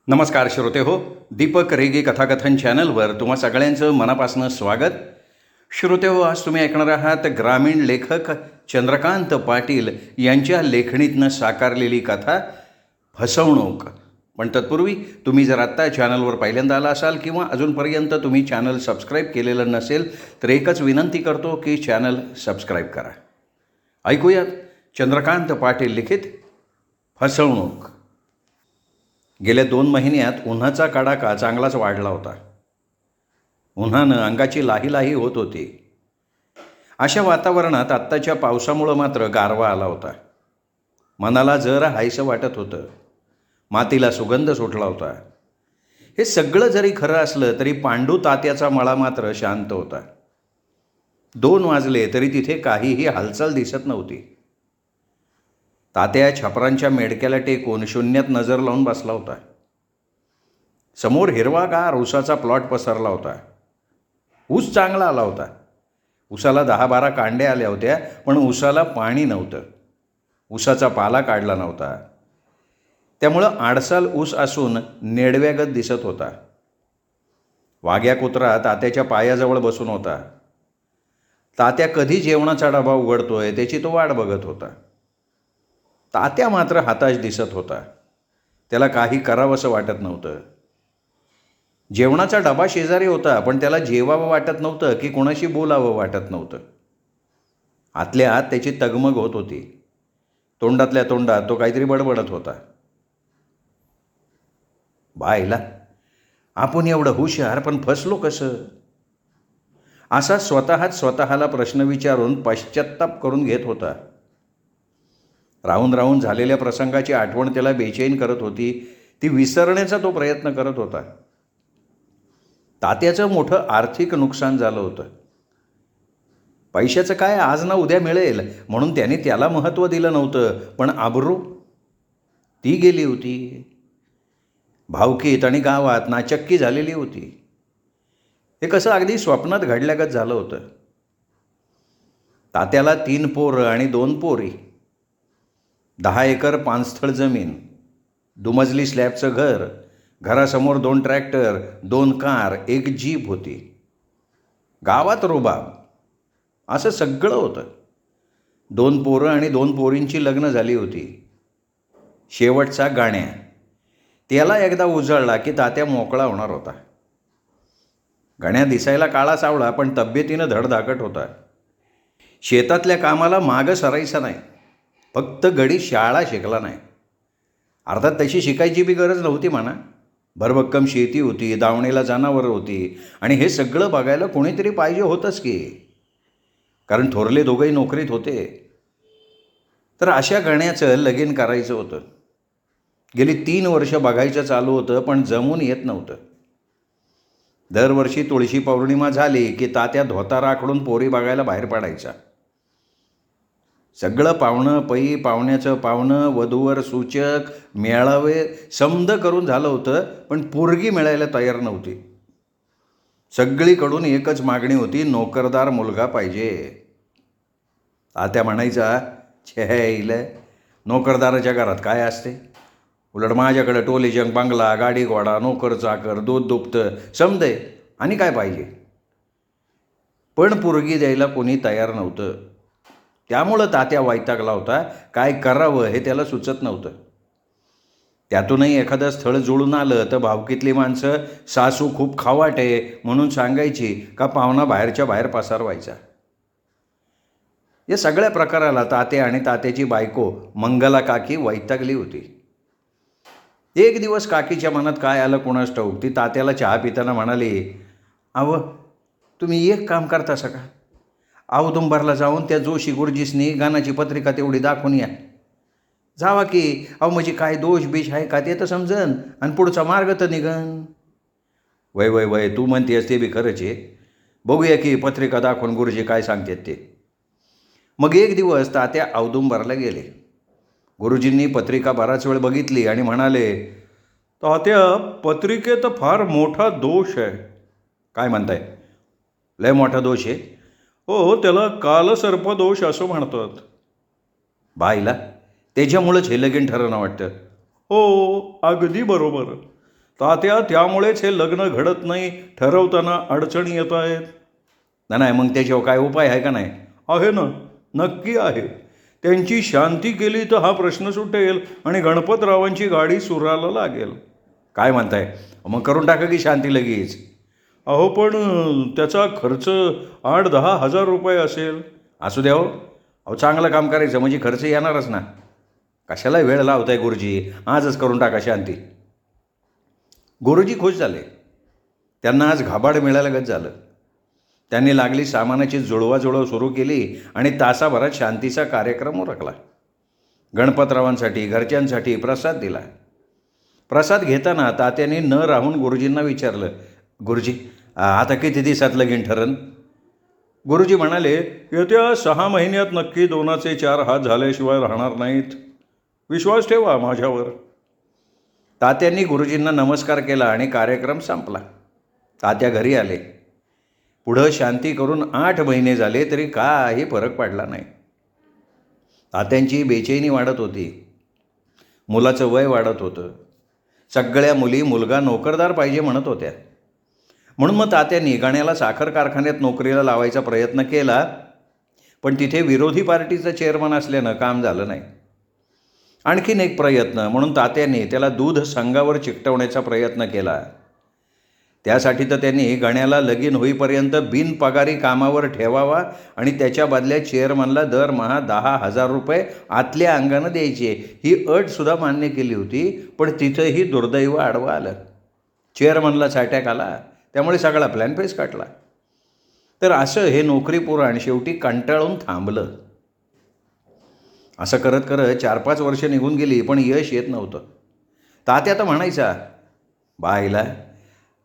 नमस्कार श्रोते हो. दीपक रेगे कथाकथन चॅनलवर तुम्हा सगळ्यांचं मनापासून स्वागत. श्रोते हो, आज तुम्ही ऐकणार आहात ग्रामीण लेखक चंद्रकांत पाटील यांच्या लेखणीतनं साकारलेली कथा फसवणूक. पण तत्पूर्वी तुम्ही जर आत्ता चॅनलवर पहिल्यांदा आला असाल किंवा अजूनपर्यंत तुम्ही चॅनल सबस्क्राईब केलेलं नसेल तर एकच विनंती करतो की चॅनल सबस्क्राईब करा. ऐकूयात चंद्रकांत पाटील लिखित फसवणूक. गेल्या 2 महिन्यात उन्हाचा कडाका चांगलाच वाढला होता. उन्हानं अंगाची लाही होत होती. अशा वातावरणात आत्ताच्या पावसामुळं मात्र गारवा आला होता. मनाला जरा हायसं वाटत होतं. मातीला सुगंध सुटला होता. हे सगळं जरी खरं असलं तरी पांडू तात्याचा मळा मात्र शांत होता. 2 वाजले तरी तिथे काहीही हालचाल दिसत नव्हती. तात्या छपरांच्या मेडक्याला टेकून शून्यात नजर लावून बसला होता. समोर हिरवागार ऊसाचा प्लॉट पसरला होता. ऊस चांगला आला होता. ऊसाला 10-12 कांड्या आल्या होत्या, पण ऊसाला पाणी नव्हतं. ऊसाचा पाला काढला नव्हता. त्यामुळं आडसाल ऊस असून नेडव्यागत दिसत होता. वाघ्या कुत्रा तात्याच्या पायाजवळ बसून होता. तात्या कधी जेवणाचा डबा उघडतोय त्याची तो वाट बघत होता. तात्या मात्र हताश दिसत होता. त्याला काही करावंसं वाटत नव्हतं. जेवणाचा डबा शेजारी होता, पण त्याला जेवावं वाटत नव्हतं की कोणाशी बोलावं वाटत नव्हतं. आतल्या आत त्याची तगमग होत होती. तोंडातल्या तोंडात तो काहीतरी बडबडत होता. बायला, आपण एवढं हुशार पण फसलो कसं? असा स्वतःला प्रश्न विचारून पश्चात्ताप करून घेत होता. राहून राहून झालेल्या प्रसंगाची आठवण त्याला बेचैन करत होती. ती विसरण्याचा तो प्रयत्न करत होता. तात्याचं मोठं आर्थिक नुकसान झालं होतं. पैशाचं काय आज ना उद्या मिळेल म्हणून त्याने त्याला महत्त्व दिलं नव्हतं, पण आबरू ती गेली होती. भावकीत आणि गावात नाचक्की झालेली होती. हे कसं अगदी स्वप्नात घडल्यागत झालं होतं. तात्याला 3 पोरं आणि 2 पोरी, 10 एकर पाणस्थळ जमीन, दुमजली स्लॅबचं घर, घरासमोर 2 ट्रॅक्टर, 2 कार, 1 जीप होती. गावात रुबाब, असं सगळं होतं. 2 पोरं आणि 2 पोरींची लग्न झाली होती. शेवटचा गाण्या, त्याला एकदा उजळला की तात्या मोकळा होणार होता. गाण्या दिसायला काळा सावळा पण तब्येतीनं धडधाकट होता. शेतातल्या कामाला मागं सरायचं नाही. फक्त गडी शाळा शिकला नाही. अर्थात तशी शिकायची बी गरज नव्हती म्हणा. भरभक्कम शेती होती, दावणीला जनावरं होती आणि हे सगळं बघायला कोणीतरी पाहिजे होतंच की, कारण थोरले दोघंही नोकरीत होते. तर अशा गाण्याचं लगीन करायचं होतं. गेली 3 वर्ष बघायचं चालू होतं, पण जमून येत नव्हतं. दरवर्षी तुळशी पौर्णिमा झाली की तात्या धोतारा आखडून पोरी बघायला बाहेर पडायचा. सगळं पाहुणं पै, पाहुण्याचं पाहुणं, वधूवर सूचक, मेळावे समद करून झालं होतं, पण पोरगी मिळायला तयार नव्हती. सगळीकडून एकच मागणी होती, नोकरदार मुलगा पाहिजे. तात्या म्हणायचा, छे नोकरदाराच्या घरात काय असते? उलट माझ्याकडे टोली जंग, बंगला, गाडी घोडा, नोकर चाकर, दूध दुभतं समदे, आणि काय पाहिजे? पण पोरगी द्यायला कोणी तयार नव्हतं. त्यामुळं तात्या वैतागला होता. काय करावं हे त्याला सुचत नव्हतं. त्यातूनही एखादं स्थळ जुळून आलं तर भावकीतली माणसं सासू खूप खावाट आहे म्हणून सांगायची का पाहुणा बाहेरच्या बाहेर पसारवायचा. या सगळ्या प्रकाराला तात्या आणि तात्याची बायको मंगला काकी वैतागली होती. एक दिवस काकीच्या मनात काय आलं कोणास ठाऊक, ती तात्याला चहा पिताना म्हणाली, अहो तुम्ही एक काम करतासा का? औदुंबरला जाऊन त्या जोशी गुरुजीसनी गाण्याची पत्रिका तेवढी दाखवून या. जावा की. अहो म्हणजे काय दोष बिष आहे का ते तर समजन आणि पुढचा मार्ग तर निघन. वय तू म्हणतेस ते बी खरंच आहे. बघूया की पत्रिका दाखवून गुरुजी काय सांगतात ते. मग एक दिवस तात्या औदुंबरला गेले. गुरुजींनी पत्रिका बराच वेळ बघितली आणि म्हणाले, तात्या पत्रिकेत फार मोठा दोष आहे. काय म्हणताय? लय मोठा दोष आहे? हो, त्याला कालसर्पदोष असं म्हणतात. बाईला, त्याच्यामुळंच हे लगीन ठरवणं वाटतं. हो, अगदी बरोबर. तात्या त्यामुळेच हे लग्न घडत नाही, ठरवताना अडचणी येत आहेत. नाही, मग त्याच्यावर काय उपाय आहे का नाही? आहे ना, नक्की आहे. त्यांची शांती केली तर हा प्रश्न सुटेल आणि गणपतरावांची गाडी सुराला लागेल. काय म्हणताय? मग करून टाका की शांती लगेच. अहो पण त्याचा खर्च 8-10 हजार रुपये असेल. असू द्या हो. अहो चांगलं काम करायचं म्हणजे खर्च येणारच ना. कशाला वेळ लावताय गुरुजी, आजच करून टाका शांती. गुरुजी खुश झाले. त्यांना आज घाबाड मिळाल्यागत झालं. त्यांनी लागली सामानाची जुळवाजुळव सुरू केली आणि तासाभरात शांतीचा कार्यक्रम उरकला. गणपतरावांसाठी घरच्यांसाठी प्रसाद दिला. प्रसाद घेताना तात्यांनी न राहून गुरुजींना विचारलं, गुरुजी आता किती दिवसात लगीन ठरण? गुरुजी म्हणाले, येत्या 6 महिन्यात नक्की 2चे 4 हात झाल्याशिवाय राहणार नाहीत. विश्वास ठेवा माझ्यावर. तात्यांनी गुरुजींना नमस्कार केला आणि कार्यक्रम संपला. तात्या घरी आले. पुढं शांती करून 8 महिने झाले तरी काही फरक पडला नाही. तात्यांची बेचैनी वाढत होती. मुलाचं वय वाढत होतं. सगळ्या मुली मुलगा नोकरदार पाहिजे म्हणत होत्या. म्हणून मग तात्यांनी गण्याला साखर कारखान्यात नोकरीला लावायचा प्रयत्न केला, पण तिथे विरोधी पार्टीचा चेअरमन असल्यानं काम झालं नाही. आणखीन एक प्रयत्न म्हणून तात्यांनी त्याला दूध संघावर चिकटवण्याचा प्रयत्न केला. त्यासाठी तर त्यांनी गण्याला लगीन होईपर्यंत बिनपगारी कामावर ठेवावा आणि त्याच्या बदल्यात चेअरमनला दरमहा 10,000 रुपये आतल्या अंगानं द्यायचे, ही अटसुद्धा मान्य केली होती. पण तिथंही दुर्दैव आडवं आलं. चेअरमनलाच अटॅक आला, त्यामुळे सगळा प्लॅन फेस काढला. तर असं हे नोकरी पुराण शेवटी कंटाळून थांबलं. असं करत करत 4-5 वर्ष निघून गेली, पण यश येत नव्हतं. तात्या तर म्हणायचा, बाईला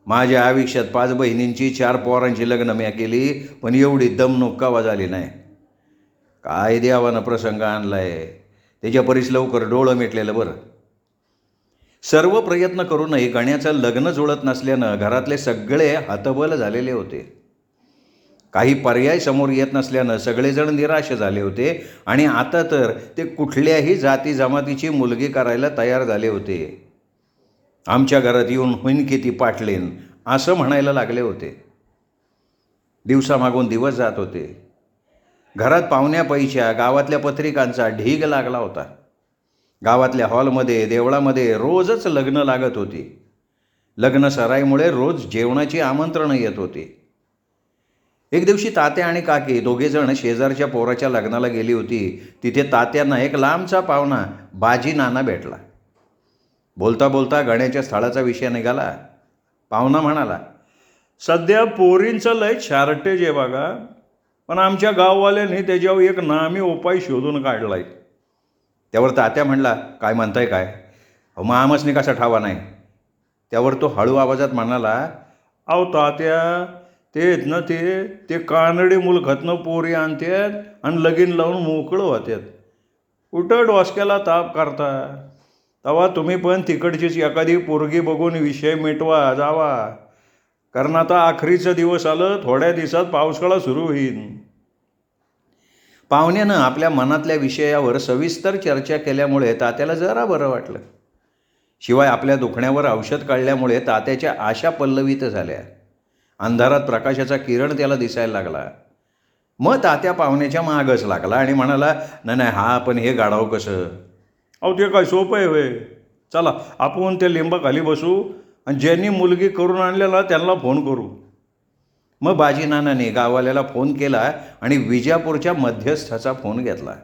माझ्या आयुष्यात 5 बहिणींची 4 पोरांची लग्न म्या केली, पण एवढी दमणूक कवा झाली नाही. काय देवानं प्रसंग आणलाय, त्याच्या परीस लवकर डोळं मिटलेलं बरं. सर्व प्रयत्न करूनही गण्याचं लग्न जुळत नसल्यानं घरातले सगळे हतबल झालेले होते. काही पर्याय समोर येत नसल्यानं सगळेजण निराश झाले होते आणि आता तर ते कुठल्याही जाती जमातीची मुलगी करायला तयार झाले होते. आमच्या घरात येऊन होईन किती पाटलेन असं म्हणायला लागले होते. दिवसामागून दिवस जात होते. घरात पाहुण्या पैशा गावातल्या पत्रिकांचा ढीग लागला होता. गावातल्या हॉलमध्ये देवळामध्ये रोजच लग्न लागत होती. लग्न सराईमुळे रोज जेवणाची आमंत्रणं येत होती. एक दिवशी तात्या आणि काकी दोघेजण शेजारच्या पोराच्या लग्नाला गेली होती. तिथे तात्यांना एक लांबचा पाहुणा बाजी नाना भेटला. बोलता बोलता गण्याच्या स्थळाचा विषय निघाला. पाहुणा म्हणाला, सध्या पोरींचं लय शॉर्टेज आहे बघा, पण आमच्या गाववाल्यांनी त्याच्यावर एक नामी उपाय शोधून काढलाय. त्यावर तात्या म्हणला, काय म्हणताय काय? मग आमसनी कसा ठावा नाही? त्यावर तो हळू आवाजात म्हणाला, अहो तात्या, तेच ना ते कानडी मुलखतनं पोरी आणतात आणि लगीन लावून मोकळं होतात. कुठं डोसक्याला ताप करता? तेव्हा तुम्ही पण तिकडचीच एखादी पोरगी बघून विषय मिटवा जावा, कारण आता आखरीचं दिवस आलं, थोड्या दिवसात पावसाळा सुरू होईल. पाहुण्यानं आपल्या मनातल्या विषयावर सविस्तर चर्चा केल्यामुळे तात्याला जरा बरं वाटलं. शिवाय आपल्या दुखण्यावर औषध काढल्यामुळे तात्याच्या आशा पल्लवित झाल्या. अंधारात प्रकाशाचा किरण त्याला दिसायला लागला. मग तात्या पाहुण्याच्या मागच लागला आणि म्हणाला, नाही हा पण हे गाढव कसं? अहो ते काय सोपं आहे होय. चला आपण त्या लिंबाखाली बसू आणि ज्यांनी मुलगी करून आणलेला त्यांना फोन करू. मग बाजी नानाने गाववाल्याला फोन केला आणि विजापूरच्या मध्यस्थाचा फोन घेतला.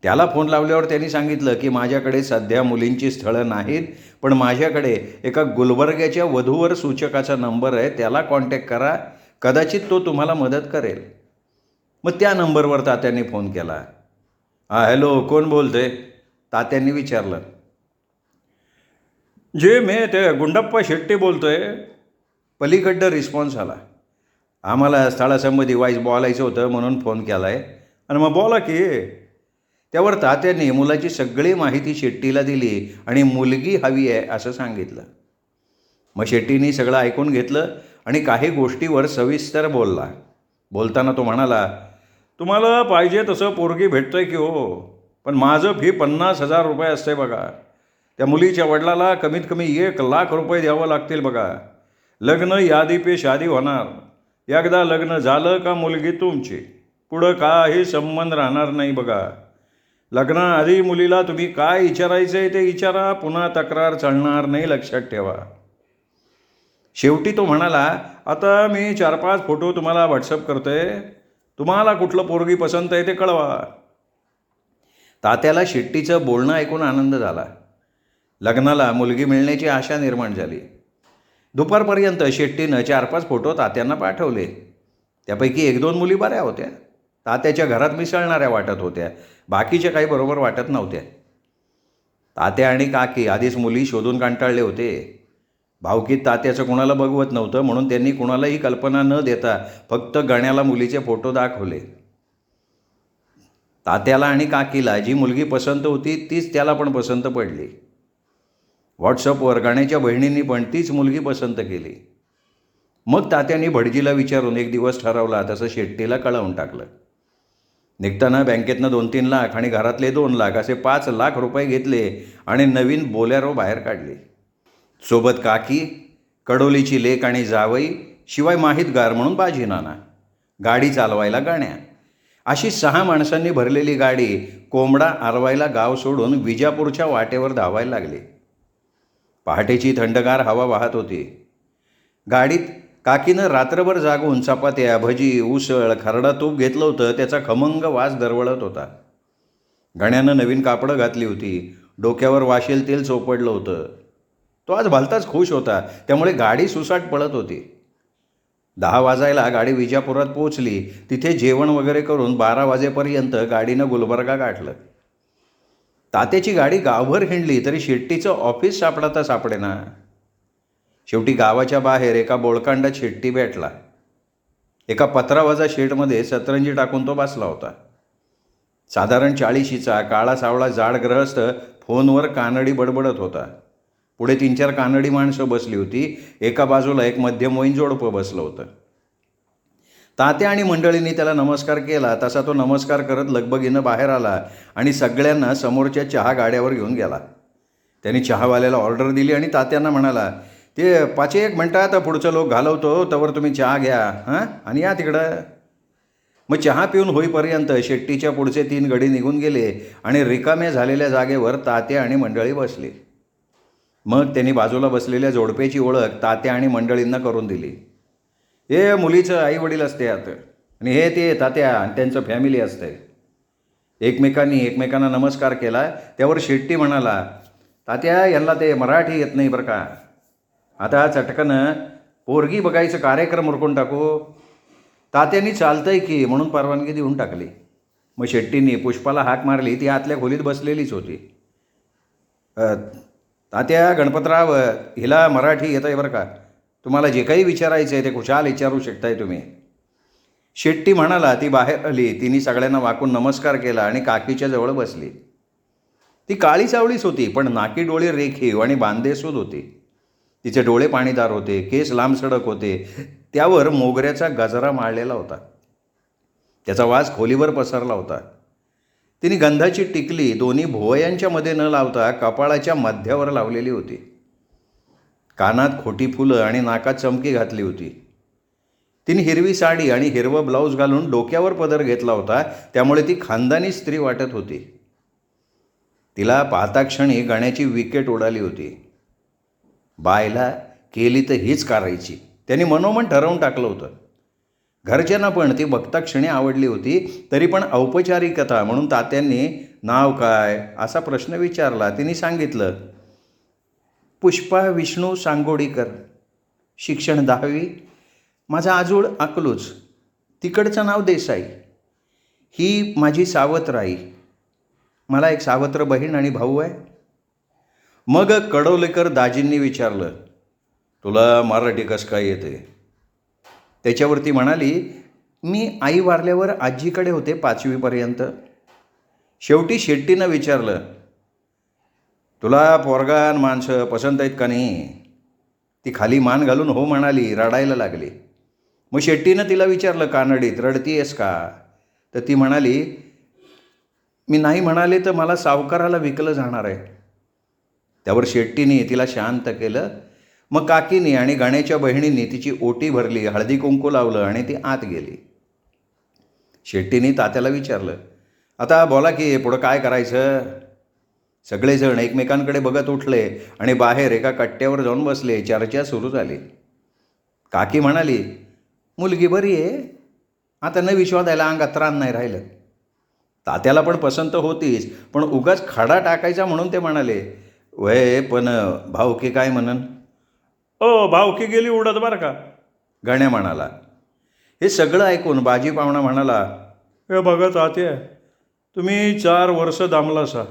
त्याला फोन लावल्यावर त्यांनी सांगितलं की माझ्याकडे सध्या मुलींची स्थळं नाहीत, पण माझ्याकडे एका गुलबर्ग्याच्या वधूवर सूचकाचा नंबर आहे, त्याला कॉन्टॅक्ट करा, कदाचित तो तुम्हाला मदत करेल. मग त्या नंबरवर तात्यांनी फोन केला. हॅलो, कोण बोलते? तात्यांनी विचारलं. मी ते गुंडप्पा शेट्टी बोलतोय. पलीकडं रिस्पॉन्स आला. आम्हाला स्थळासंबंधी वाईज बोलायचं होतं म्हणून फोन केला आहे. आणि मग बोला की. त्यावर तात्यांनी मुलाची सगळी माहिती शेट्टीला दिली आणि मुलगी हवी आहे असं सांगितलं. मग शेट्टीनी सगळं ऐकून घेतलं आणि काही गोष्टीवर सविस्तर बोलला. बोलताना तो म्हणाला, तुम्हाला पाहिजे तसं पोरगी भेटतंय की हो, पण माझं फी 50,000 रुपये असते बघा. त्या मुलीच्या वडिलाला कमीत कमी 1,00,000 रुपये द्यावं लागतील बघा. लग्न यादी पे शादी होणार. एकदा लग्न झालं का मुलगी तुमची, पुढं काही संबंध राहणार नाही बघा. लग्नाआधी मुलीला तुम्ही काय विचारायचं आहे ते विचारा, पुन्हा तक्रार चालणार नाही, लक्षात ठेवा. शेवटी तो म्हणाला, आता मी 4-5 फोटो तुम्हाला व्हॉट्सअप करतोय, तुम्हाला कुठलं पोरगी पसंत आहे ते कळवा. तात्याला शेट्टीचं बोलणं ऐकून आनंद झाला. लग्नाला मुलगी मिळण्याची आशा निर्माण झाली. दुपारपर्यंत शेट्टीनं 4-5 फोटो तात्यांना पाठवले. त्यापैकी 1-2 मुली बऱ्या होत्या, तात्याच्या घरात मिसळणाऱ्या वाटत होत्या. बाकीच्या काही बरोबर वाटत नव्हत्या. तात्या आणि काकी आधीच मुली शोधून कंटाळले होते. भावकीत तात्याचं कुणाला बघवत नव्हतं, म्हणून त्यांनी कुणालाही कल्पना न देता फक्त गण्याला मुलीचे फोटो दाखवले. तात्याला आणि काकीला जी मुलगी पसंत होती तीच त्याला पण पसंत पडली. व्हॉट्सअपवर गण्याच्या बहिणींनी पण तीच मुलगी पसंत केली. मग तात्यांनी भटजीला विचारून एक दिवस ठरवला तसं शेट्टीला कळवून टाकलं. निघताना बँकेतनं 2-3 लाख आणि घरातले 2 लाख असे 5 लाख रुपये घेतले आणि नवीन बोलेरो बाहेर काढली. सोबत काकी, कडोलीची लेक आणि जावई, शिवाय माहितगार म्हणून बाजी नाना, गाडी चालवायला गण्या, अशी 6 माणसांनी भरलेली गाडी कोंबडा आरवायला गाव सोडून विजापूरच्या वाटेवर धावायला लागली. पहाटेची थंडगार हवा वाहत होती. गाडीत काकीनं रात्रभर जागून चपात्या, भजी, उसळ, खरडा तूप घेतलं होतं. त्याचा खमंग वास दरवळत होता. गण्यानं नवीन कापडं घातली होती. डोक्यावर वाशेल तेल चोपडलं होतं. तो आज भलताच खुश होता, त्यामुळे गाडी सुसाट पळत होती. 10 वाजायला गाडी विजापुरात पोचली. तिथे जेवण वगैरे करून 12 वाजेपर्यंत गाडीनं गुलबर्गा गाठलं. तात्याची गाडी गावभर हिंडली तरी शेट्टीचं ऑफिस सापडता सापडेना. शेवटी गावाच्या बाहेर एका बोळकांडात शेट्टी भेटला. एका पत्रावाजा शेडमध्ये सतरंजी टाकून तो बसला होता. साधारण 40शीचा काळा सावळा जाड ग्रहस्थ फोनवर कानडी बडबडत होता. पुढे 3-4 कानडी माणसं बसली होती. एका बाजूला एक मध्यमवयीन जोडपं बसलं होतं. तात्या आणि मंडळींनी त्याला नमस्कार केला तसा तो नमस्कार करत लगबगीनं बाहेर आला आणि सगळ्यांना समोरच्या चहा गाड्यावर घेऊन गेला. त्यांनी चहावाल्याला ऑर्डर दिली आणि तात्यांना म्हणाला, ते 5-1 मिनटात पुढचं लोक घालवतो, तवर तुम्ही चहा घ्या हां आणि या तिकडं. मग चहा पिऊन होईपर्यंत शेट्टीच्या पुढचे 3 गडी निघून गेले आणि रिकाम्या झालेल्या जागेवर तात्या आणि मंडळी बसली. मग त्यांनी बाजूला बसलेल्या जोडप्याची ओळख तात्या आणि मंडळींना करून दिली. हे मुलीचं आईवडील असतात आणि हे ते तात्या आणि त्यांचं फॅमिली असते. एकमेकांनी एकमेकांना नमस्कार केला. त्यावर शेट्टी म्हणाला, तात्या यांना ते मराठी येत नाही बरं का, आता चटकनं पोरगी बघायचं कार्यक्रम उरकून टाकू. तात्यांनी चालतंय की म्हणून परवानगी देऊन टाकली. मग शेट्टींनी पुष्पाला हाक मारली. ती आतल्या खोलीत बसलेलीच होती. तात्या, गणपतराव, हिला मराठी येतं आहे बरं का, तुम्हाला जे काही विचारायचं आहे ते खुशाल विचारू शकताय तुम्ही. शेट्टी म्हणाला. ती बाहेर आली. तिने सगळ्यांना वाकून नमस्कार केला आणि काकीच्या जवळ बसली. ती काळी सावळीच होती, पण नाकी डोळे रेखीव आणि बांधेसूद होती. तिचे डोळे पाणीदार होते, केस लांबसडक होते, त्यावर मोगऱ्याचा गजरा माळलेला होता. त्याचा वास खोलीवर पसरला होता. तिने गंधाची टिकली दोन्ही भुवयांच्या मध्ये न लावता कपाळाच्या मध्यावर लावलेली होती. कानात खोटी फुलं आणि नाकात चमकी घातली होती. तिने हिरवी साडी आणि हिरवं ब्लाऊज घालून डोक्यावर पदर घेतला होता, त्यामुळे ती खानदानी स्त्री वाटत होती. तिला पाहता क्षणी गण्याची विकेट उडाली होती. बायला केली तर हीच करायची, त्यांनी मनोमन ठरवून टाकलं होतं. घरच्यांना पण ती बघता क्षणी आवडली होती. तरी पण औपचारिकता म्हणून तात्यांनी नाव काय असा प्रश्न विचारला. तिने सांगितलं, पुष्पा विष्णू सांगोडीकर, शिक्षण 10वी, माझा आजोळ अकलूज, तिकडचं नाव देसाई, ही माझी सावत्राई, मला एक सावत्र बहीण आणि भाऊ आहे. मग कडोलेकर दाजींनी विचारलं, तुला मराठी कसं काय येते? त्याच्यावरती म्हणाली, मी आई वारल्यावर आजीकडे होते 5वीपर्यंत. शेवटी शेट्टीनं विचारलं, तुला पोरगान माणसं पसंत आहेत का नाही? ती खाली मान घालून हो म्हणाली. रडायला लागली. मग शेट्टीनं तिला विचारलं कानडीत, रडतीयस का? तर ती म्हणाली, मी नाही म्हणाले तर मला सावकाराला विकलं जाणार आहे. त्यावर शेट्टीने तिला शांत केलं. मग काकीने आणि गण्याच्या बहिणींनी तिची ओटी भरली, हळदी कुंकू लावलं आणि ती आत गेली. शेट्टीने तात्याला विचारलं, आता बोला की पुढं काय करायचं? सगळेजण एकमेकांकडे बघत उठले आणि बाहेर एका कट्ट्यावर जाऊन बसले. चर्चा सुरू झाली. काकी म्हणाली, मुलगी बरी आहे, आता नवी शोधायला अंगात त्राण नाही राहिलं. तात्याला पण पसंत होतीच, पण उगाच खडा टाकायचा म्हणून ते म्हणाले, वय पण भाऊकी काय म्हणन? ओ भाऊकी गेली उडत बरं का, गण्या म्हणाला. हे सगळं ऐकून बाजी पाहुणा म्हणाला, हे बघा तात्या, तुम्ही 4 वर्ष दामलासा,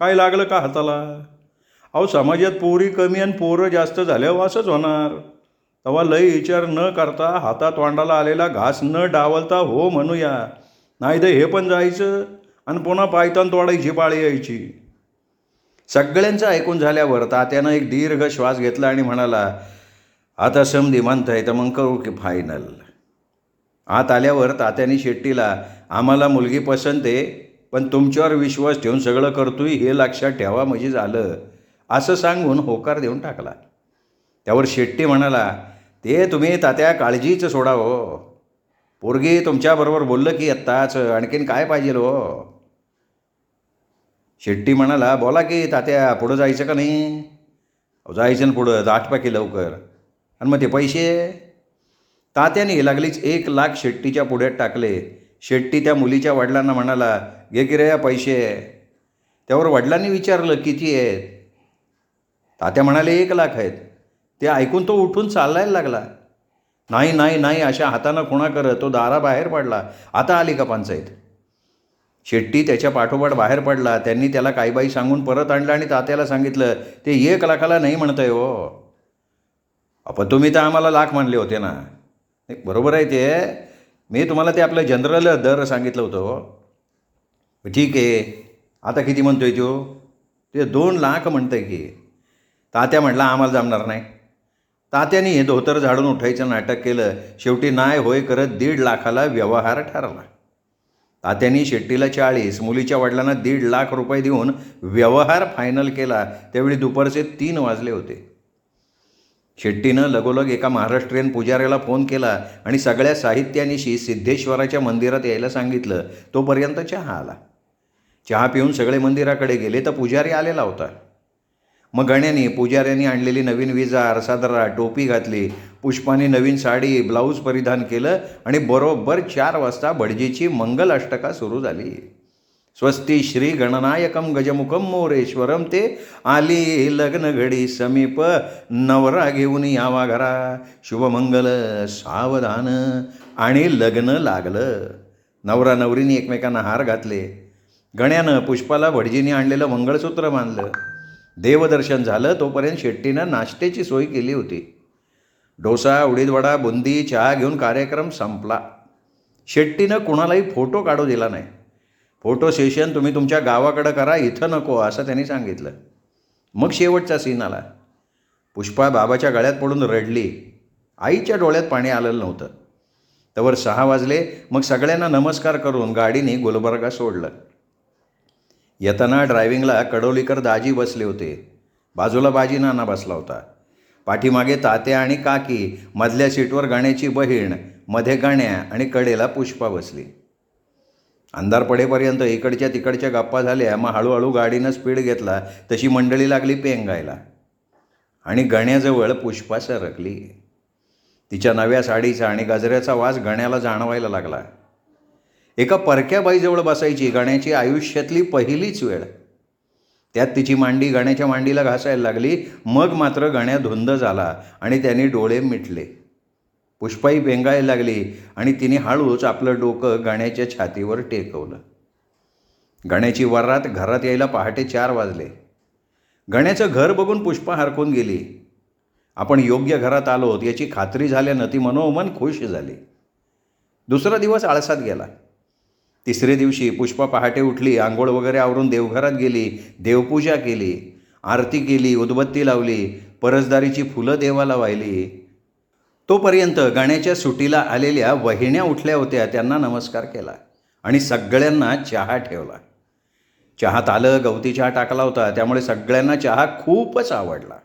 काय लागलं का हाताला? अहो समाजात पोरी कमी आणि पोरं जास्त झाल्यावर असंच होणार. तेव्हा लय विचार न करता हातात तोंडाला आलेला घास न डावलता हो म्हणूया, नाही तर हे पण जायचं आणि पुन्हा पायतान तोडायची पाळी यायची. सगळ्यांचं ऐकून झाल्यावर तात्यानं एक दीर्घ श्वास घेतला आणि म्हणाला, आता समधी म्हणताय तर मग करू की फायनल? आत आल्यावर तात्याने शेट्टीला, आम्हाला मुलगी पसंत आहे, पण तुमच्यावर विश्वास ठेवून सगळं करतोय हे लक्षात ठेवा म्हणजे झालं, असं सांगून होकार देऊन टाकला. त्यावर शेट्टी म्हणाला, ते तुम्ही तात्या काळजीच सोडा हो, पोरगी तुमच्याबरोबर बोललं की आत्ताच आणखीन काय पाहिजे हो? शेट्टी म्हणाला, बोला की तात्या, पुढं जायचं का नाही? जायचं ना पुढं, दाट की लवकर. आणि मग ते पैसे? तात्याने लागलीच 1,00,000 शेट्टीच्या पुढ्यात टाकले. शेट्टी त्या मुलीच्या वडिलांना म्हणाला, घे की रे पैसे. त्यावर वडिलांनी विचारलं, किती आहेत? तात्या म्हणाले, 1,00,000 आहेत. ते ऐकून तो उठून चालायला लागला. नाही नाही नाही अशा हातानं खुणा करत तो दाराबाहेर पडला. आता आली का पंचायत? शेट्टी त्याच्या पाठोपाठ बाहेर पडला. त्यांनी त्याला काही बाई सांगून परत आणलं आणि तात्याला सांगितलं, ते 1,00,000ला नाही म्हणतंय हो. आपण तुम्ही तर आम्हाला लाख म्हणले होते ना. बरोबर आहे ते, मी तुम्हाला ते आपलं जनरल दर सांगितलं होतं हो. ठीक आहे, आता किती म्हणतोय तो? ते 2,00,000 म्हणतंय की. तात्या म्हटला, आम्हाला जमणार नाही. तात्याने हे धोतर झाडून उठायचं नाटक केलं. शेवटी नाही होय करत 1,50,000ला व्यवहार ठरला. तात्यानी शेट्टीला 40, मुलीच्या वडिलांना 1,50,000 रुपये देऊन व्यवहार फायनल केला. त्यावेळी दुपारचे 3 वाजले होते. शेट्टीनं लगोलग एका महाराष्ट्रीयन पुजाऱ्याला फोन केला आणि सगळ्या साहित्यानिशी सिद्धेश्वराच्या मंदिरात यायला सांगितलं. तोपर्यंत चहा आला. चहा पिऊन सगळे मंदिराकडे गेले तर पुजारी आलेला होता. मग गण्याने पुजाऱ्यांनी आणलेली नवीन विजार, सदरा, टोपी घातली. पुष्पाने नवीन साडी, ब्लाऊज परिधान केलं आणि बरोबर 4 वाजता भटजीची मंगलाष्टका सुरू झाली. स्वस्ती श्री गणनायकम गजमुखम मोरेश्वरम ते आली लग्न घडी समीप, नवरा घेऊन यावा घरा, शुभमंगल सावधान. आणि लग्न लागलं. नवरा नवरीने एकमेकांना हार घातले. गण्यानं पुष्पाला भटजीने आणलेलं मंगळसूत्र बांधलं. देवदर्शन झालं. तोपर्यंत शेट्टीनं नाश्त्याची सोय केली होती. डोसा, उडीदवडा, बुंदी, चहा घेऊन कार्यक्रम संपला. शेट्टीनं कुणालाही फोटो काढू दिला नाही. फोटो सेशन तुम्ही तुमच्या गावाकडं करा, इथं नको, असं त्यांनी सांगितलं. मग शेवटचा सीन आला. पुष्पा बाबाच्या गळ्यात पडून रडली. आईच्या डोळ्यात पाणी आलेलं नव्हतं. तवर 6 वाजले. मग सगळ्यांना नमस्कार करून गाडीने गुलबर्गा सोडलं. येताना ड्रायव्हिंगला कडोलीकर दाजी बसले होते. बाजूला बाजी नाना बसला होता. पाठीमागे तात्या आणि काकी, मधल्या सीटवर गण्याची बहीण, मध्ये गण्या आणि कडेला पुष्पा बसली. अंधार पडेपर्यंत इकडच्या तिकडच्या गप्पा झाल्या. मग हळूहळू गाडीनं स्पीड घेतला तशी मंडळी लागली पेंगायला. आणि गण्याजवळ पुष्पा सरकली. तिच्या नव्या साडीचा आणि गजऱ्याचा वास गण्याला जाणवायला लागला. एका परक्या बाईजवळ बसायची गण्याची आयुष्यातली पहिलीच वेळ. त्यात तिची मांडी गण्याच्या मांडीला घासायला लागली. मग मात्र गण्या धुंद झाला आणि त्याने डोळे मिटले. पुष्पाई पेंगायला लागली आणि तिने हळूच आपलं डोकं गण्याच्या छातीवर टेकवलं. गण्याची वरात घरात यायला पहाटे 4 वाजले. गण्याचं घर बघून पुष्पा हरकून गेली. आपण योग्य घरात आलोत याची खात्री झाल्यानं ती मनोमन खुश झाली. दुसरा दिवस आळसात गेला. तिसरे दिवशी पुष्पा पहाटे उठली, आंघोळ वगैरे आवरून देवघरात गेली, देवपूजा केली, आरती केली, उदबत्ती लावली, परसदारीची फुलं देवाला वाहिली. तोपर्यंत गण्याच्या सुटीला आलेल्या वहिन्या उठल्या होत्या. त्यांना नमस्कार केला आणि सगळ्यांना चहा ठेवला. चहात आलं गवती चहा टाकला होता, त्यामुळे सगळ्यांना चहा खूपच आवडला.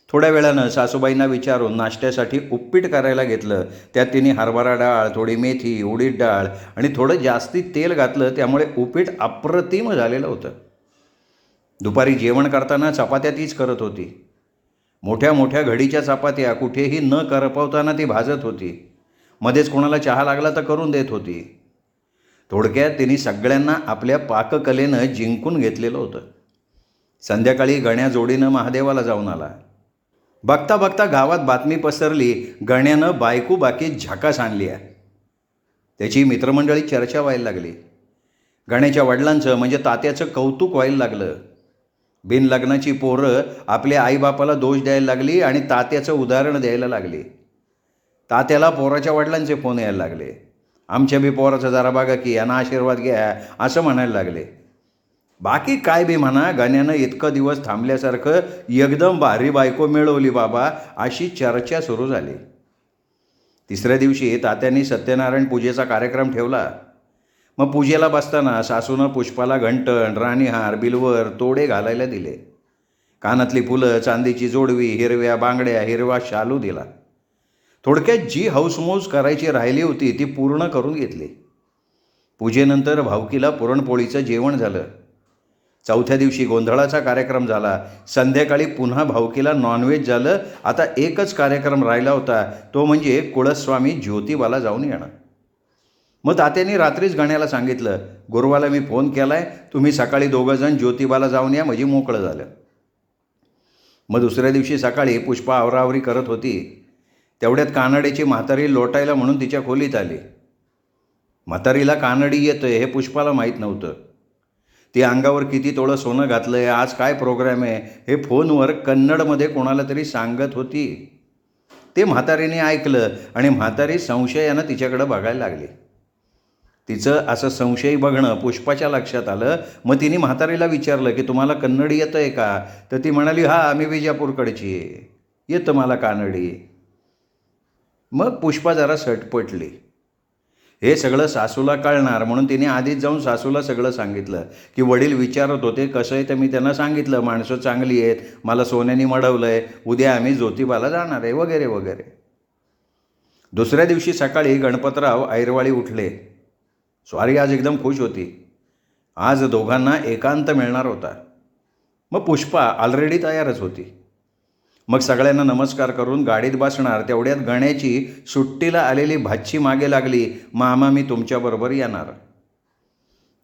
थोड्या वेळानं सासूबाईंना विचारून नाश्त्यासाठी उपीट करायला घेतलं. त्यात तिने हरभरा डाळ, थोडी मेथी, उडीद डाळ आणि थोडं जास्ती तेल घातलं, त्यामुळे उपीट अप्रतिम झालेलं होतं. दुपारी जेवण करताना चपात्या तीच करत होती. मोठ्या मोठ्या घडीच्या चपात्या कुठेही न करपवताना ती भाजत होती. मध्येच कोणाला चहा लागला तर करून देत होती. थोडक्यात तिने सगळ्यांना आपल्या पाककलेनं जिंकून घेतलेलं होतं. संध्याकाळी गण्या जोडीनं महादेवाला जाऊन आला. बघता बघता गावात बातमी पसरली, गण्यानं बायको बाकीत झकास आणली आहे. त्याची मित्रमंडळी चर्चा व्हायला लागली. गण्याच्या वडिलांचं म्हणजे तात्याचं कौतुक व्हायला लागलं. बिनलग्नाची पोरं आपल्या आईबापाला दोष द्यायला लागली आणि तात्याचं उदाहरण द्यायला लागली. तात्याला पोराच्या वडिलांचे फोन यायला लागले. आमच्या बी पोराचं जरा बघा की, यांना आशीर्वाद घ्या असं म्हणायला लागले. बाकी काय बी म्हणा, गण्यानं इतकं दिवस थांबल्यासारखं एकदम भारी बायको मिळवली बाबा, अशी चर्चा सुरू झाली. तिसऱ्या दिवशी तात्यांनी सत्यनारायण पूजेचा कार्यक्रम ठेवला. मग पूजेला बसताना सासूनं पुष्पाला घंटण, राणीहार, बिलवर, तोडे घालायला दिले. कानातली फुलं, चांदीची जोडवी, हिरव्या बांगड्या, हिरवा शालू दिला. थोडक्यात जी हौसमौस करायची राहिली होती ती पूर्ण करून घेतली. पूजेनंतर भावकीला पुरणपोळीचं जेवण झालं. चौथ्या दिवशी गोंधळाचा कार्यक्रम झाला. संध्याकाळी पुन्हा भावकीला नॉनव्हेज झालं. आता एकच कार्यक्रम राहिला होता, तो म्हणजे कुळस्वामी ज्योतिबाला जाऊन येणं. मग तात्यांनी रात्रीच गण्याला सांगितलं, गुरुवाला मी फोन केला आहे, तुम्ही सकाळी दोघंजण ज्योतिबाला जाऊन या, म्हणजे मोकळं झालं. मग दुसऱ्या दिवशी सकाळी पुष्पा आवरावरी करत होती. तेवढ्यात कानडीची म्हातारी लोटायला म्हणून तिच्या खोलीत आली. म्हातारीला कानडी येतंय हे पुष्पाला माहीत नव्हतं. ती अंगावर किती तोळं सोनं घातलं आहे, आज काय प्रोग्राम आहे, हे फोनवर कन्नडमध्ये कोणाला तरी सांगत होती. ते म्हातारीने ऐकलं आणि म्हातारी संशयानं तिच्याकडं बघायला लागली. तिचं असं संशयी बघणं पुष्पाच्या लक्षात आलं. मग तिने म्हातारीला विचारलं की तुम्हाला कन्नडी येतं आहे का? तर ती म्हणाली, हा मी विजापूरकडची आहे, येतं मला कानडी. मग पुष्पा जरा सटपटली. हे सगळं सासूला कळणार म्हणून तिने आधीच जाऊन सासूला सगळं सांगितलं की वडील विचारत होते कसं आहे. तर मी त्यांना सांगितलं माणसं चांगली आहेत, मला सोन्याने मडवलं आहे, उद्या आम्ही ज्योतिबाला जाणार आहे वगैरे वगैरे. दुसऱ्या दिवशी सकाळी गणपतराव ऐरवाळी उठले. स्वारी आज एकदम खुश होती. आज दोघांना एकांत मिळणार होता. मग पुष्पा ऑलरेडी तयारच होती. मग सगळ्यांना नमस्कार करून गाडीत बसणार, तेवढ्यात गण्याची सुट्टीला आलेली भाची मागे लागली, मामा मी तुमच्याबरोबर येणार.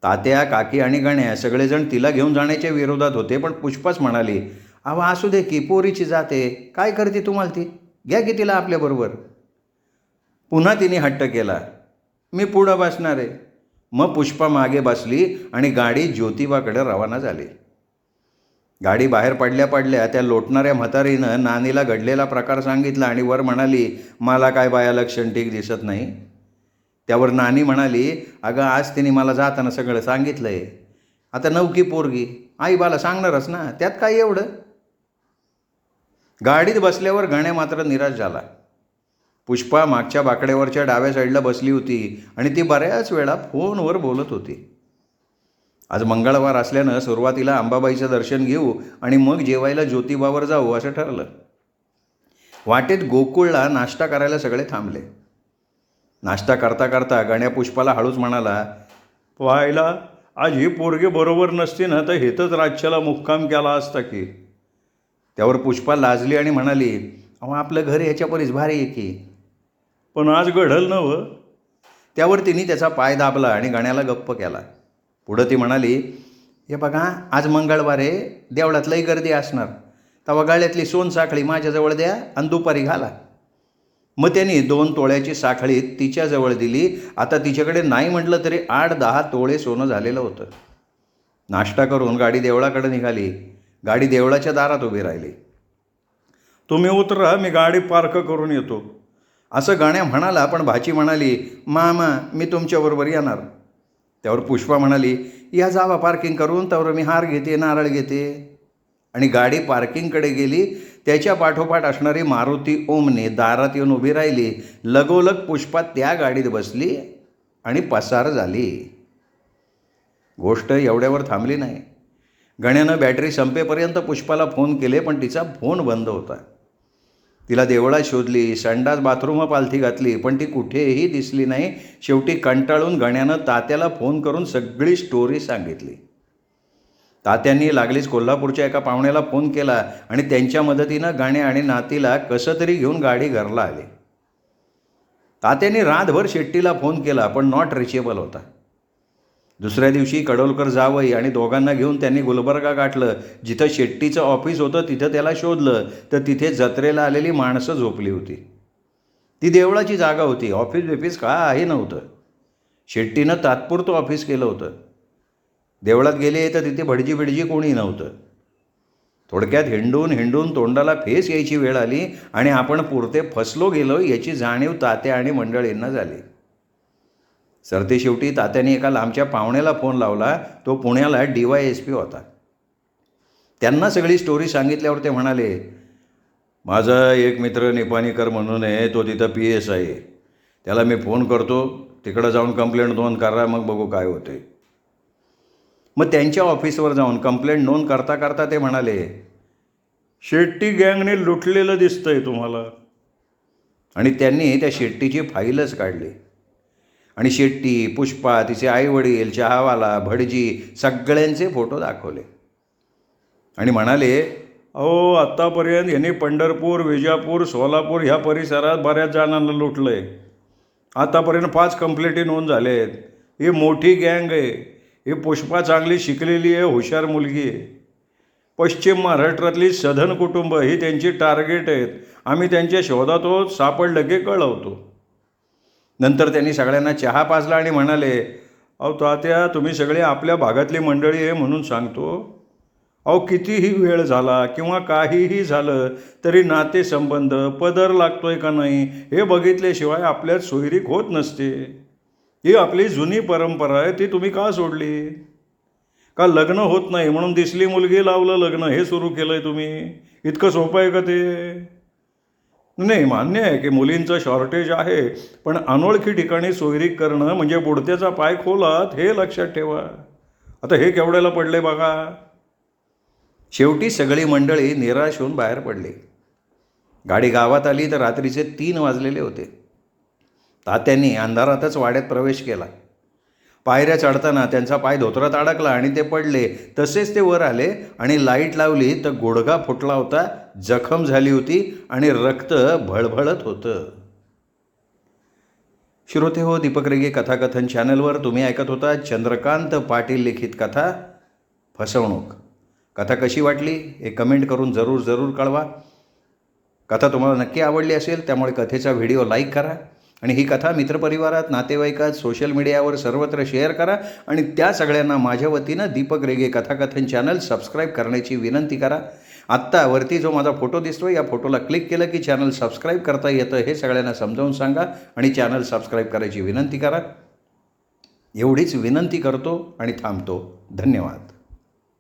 तात्या, काकी आणि गण्या सगळेजण तिला घेऊन जाण्याच्या विरोधात होते, पण पुष्पाच म्हणाली, अहो असू दे की, पोरीची जाते, काय करते तुम्हाला ती, घ्या की तिला आपल्याबरोबर. पुन्हा तिने हट्ट केला, मी पुढं बसणार आहे. मग पुष्पा मागे बसली आणि गाडी ज्योतिबाकडे रवाना झाली. गाडी बाहेर पडल्या पडल्या त्या लोटणाऱ्या म्हातारीनं नानीला घडलेला प्रकार सांगितला आणि वर म्हणाली, मला काय बाया लक्षण ठीक दिसत नाही. त्यावर नानी म्हणाली, अगं आज तिने मला जाताना सगळं सांगितलं आहे, आता नवकी पोरगी आई बाला सांगणारच ना, त्यात काय एवढं. गाडीत बसल्यावर गण्या मात्र निराश झाला. पुष्पा मागच्या बाकड्यावरच्या डाव्या साईडला बसली होती आणि ती बऱ्याच वेळा फोनवर बोलत होती. आज मंगळवार असल्यानं सुरुवातीला अंबाबाईचं दर्शन घेऊ आणि मग जेवायला ज्योतिबावर जाऊ असं ठरलं. वाटेत गोकुळला नाश्ता करायला सगळे थांबले. नाश्ता करता करता गण्या पुष्पाला हळूच म्हणाला, पाहायला आज ही पोरगी बरोबर नसती ना तर हेतच राज्याला मुक्काम केला असता की. त्यावर पुष्पा लाजली आणि म्हणाली, अहो आपलं घर ह्याच्या परीस भारी आहे की, पण आज घडल नवं. त्यावर तिने त्याचा पाय दाबला आणि गण्याला गप्प केला. पुढं ती म्हणाली, हे बघा आज मंगळवार आहे, देवळात लई गर्दी असणार, तेव्हा गळ्यातली सोन साखळी माझ्याजवळ द्या आणि दुपारी घाला. मग त्यांनी 2 तोळ्याची साखळी तिच्याजवळ दिली. आता तिच्याकडे नाही म्हटलं तरी 8-10 तोळे सोनं झालेलं होतं. नाश्ता करून गाडी देवळाकडे निघाली. गाडी देवळाच्या दारात उभी राहिली. तुम्ही उतरा, मी गाडी पार्क करून येतो असं गण्या म्हणाला, पण भाची म्हणाली, मामा मी तुमच्याबरोबर येणार. त्यावर पुष्पा म्हणाली, या जावा पार्किंग करून, त्यावर मी हार घेते, नारळ घेते. आणि गाडी पार्किंगकडे गेली. त्याच्या पाठोपाठ असणारी मारुती ओमने दारात येऊन उभी राहिली. लगोलग पुष्पा त्या गाडीत बसली आणि पसार झाली. गोष्ट एवढ्यावर थांबली नाही. गण्यानं बॅटरी संपेपर्यंत पुष्पाला फोन केले, पण तिचा फोन बंद होता. तिला देवळात शोधली, संडास बाथरूम पालथी घातली, पण ती कुठेही दिसली नाही. शेवटी कंटाळून गण्यानं तात्याला फोन करून सगळी स्टोरी सांगितली. तात्यांनी लागलीच कोल्हापूरच्या एका पाहुण्याला फोन केला आणि त्यांच्या मदतीनं गण्या आणि नातीला कसं तरी घेऊन गाडी घरला आली. तात्यांनी रातभर शेट्टीला फोन केला, पण नॉट रिचेबल होता. दुसऱ्या दिवशी कडोलकर जावई आणि दोघांना घेऊन त्यांनी गुलबर्गा गाठलं. जिथं शेट्टीचं ऑफिस होतं तिथं त्याला शोधलं, तर तिथे जत्रेला आलेली माणसं झोपली होती. ती देवळाची जागा होती. ऑफिस बिफिस काही नव्हतं. शेट्टीनं तात्पुरतं ऑफिस केलं होतं. देवळात गेले तर तिथे भडजी बिडजी कोणी नव्हतं. थोडक्यात हिंडून तोंडाला फेस यायची वेळ आली आणि आपण पुरते फसलो गेलो याची जाणीव तात्या आणि मंडळींना झाली. सरतेशेवटी तात्याने एका लांबच्या पाहुण्याला फोन लावला. तो पुण्याला DYSP होता. त्यांना सगळी स्टोरी सांगितल्यावर ते म्हणाले, माझा एक मित्र निपाणीकर म्हणून आहे, तो तिथं PSI आहे. त्याला मी फोन करतो, तिकडं जाऊन कंप्लेंट नोंद करा, मग बघू काय होते. मग त्यांच्या ऑफिसवर जाऊन कंप्लेंट नोंद करता करता ते म्हणाले, शेट्टी गँगने लुटलेलं दिसतंय तुम्हाला. आणि त्यांनी त्या शेट्टीची फाईलच काढली आणि शेट्टी, पुष्पा, तिचे आईवडील, चहावाला, भडजी सगळ्यांचे फोटो दाखवले आणि म्हणाले, अहो आत्तापर्यंत यांनी पंढरपूर, विजापूर, सोलापूर ह्या परिसरात बऱ्याच जणांना लुटलं आहे. आतापर्यंत 5 कंप्लेंटी नोंद झाले आहेत. ही मोठी गँग आहे. ही पुष्पा चांगली शिकलेली आहे, हुशार मुलगी आहे. पश्चिम महाराष्ट्रातली सधन कुटुंब ही त्यांची टार्गेट आहेत. आम्ही त्यांच्या शोधात आहोत, सापडलं की कळवतो. नंतर त्यांनी सगळ्यांना चहा पाजला आणि म्हणाले, अहो तात्या, तुम्ही सगळे आपल्या भागातली मंडळी आहे म्हणून सांगतो. अहो कितीही वेळ झाला किंवा काहीही झालं तरी नातेसंबंध पदर लागतोय का नाही हे बघितल्याशिवाय आपल्यात सोयरीक होत नसते. ही आपली जुनी परंपरा आहे, ती तुम्ही का सोडली? का लग्न होत नाही म्हणून दिसली मुलगी लावलं लग्न, हे सुरू केलं आहे तुम्ही? इतकं सोपं आहे का ते? नाही, मान्य आहे की मुलींचं शॉर्टेज आहे, पण अनोळखी ठिकाणी सोयरीक करणं म्हणजे बुडत्याचा पाय खोलात, हे लक्षात ठेवा. आता हे केवढ्याला पडले बघा. शेवटी सगळी मंडळी निराश होऊन बाहेर पडली. गाडी गावात आली तर रात्रीचे 3 वाजलेले होते. तात्यांनी अंधारातच वाड्यात प्रवेश केला. पायऱ्या चढताना त्यांचा पाय धोतरात अडकला आणि ते पडले. तसेच ते वर आले आणि लाईट लावली तर गुडघा फुटला होता, जखम झाली होती आणि रक्त भळभळत होतं. श्रोते हो, दीपक रेगे कथाकथन चॅनलवर तुम्ही ऐकत होता चंद्रकांत पाटील लिखित कथा फसवणूक. कथा कशी वाटली हे कमेंट करून जरूर कळवा. कथा तुम्हाला नक्की आवडली असेल, त्यामुळे कथेचा व्हिडिओ लाईक करा आणि ही कथा मित्रपरिवारात, नातेवाईकात, सोशल मीडियावर सर्वत्र शेअर करा आणि त्या सगळ्यांना माझ्या वतीनं दीपक रेगे कथाकथन चॅनल सबस्क्राईब करण्याची विनंती करा. आत्ता वरती जो माझा फोटो दिसतो, या फोटोला क्लिक केलं की चॅनल सबस्क्राईब करता येतं हे सगळ्यांना समजावून सांगा आणि चॅनल सबस्क्राईब करायची विनंती करा. एवढीच विनंती करतो आणि थांबतो. धन्यवाद.